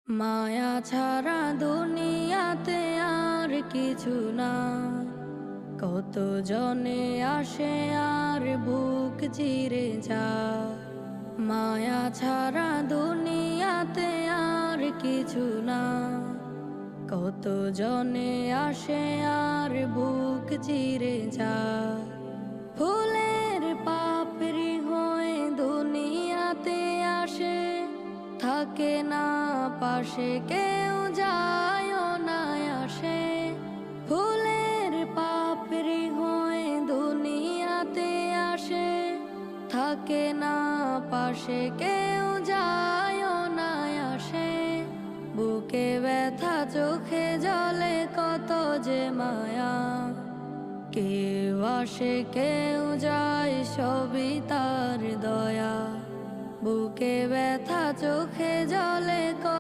মায়া ছাড়া দুনিয়াতে আর কিছু না। কত জনে আসে আর বুক চিরে যায়। মায়া ছাড়া দুনিয়াতে আর কিছু না। কত জনে আসে আর বুক চিরে যায়। ফুলের পাপড়ি হয়ে দুনিয়াতে আসে, থাকে না পাশে কেউ যায় না আসে। ফুলের পাপড়ি হয়ে দুনিয়াতে আসে, থাকে না পাশে কেউ যায় না আসে। বুকে ব্যথা চোখে জলে কত যে মায়া, কেউ আসে কেউ যায় সবই তার দয়া। বুকে ব্যথা চোখে জলে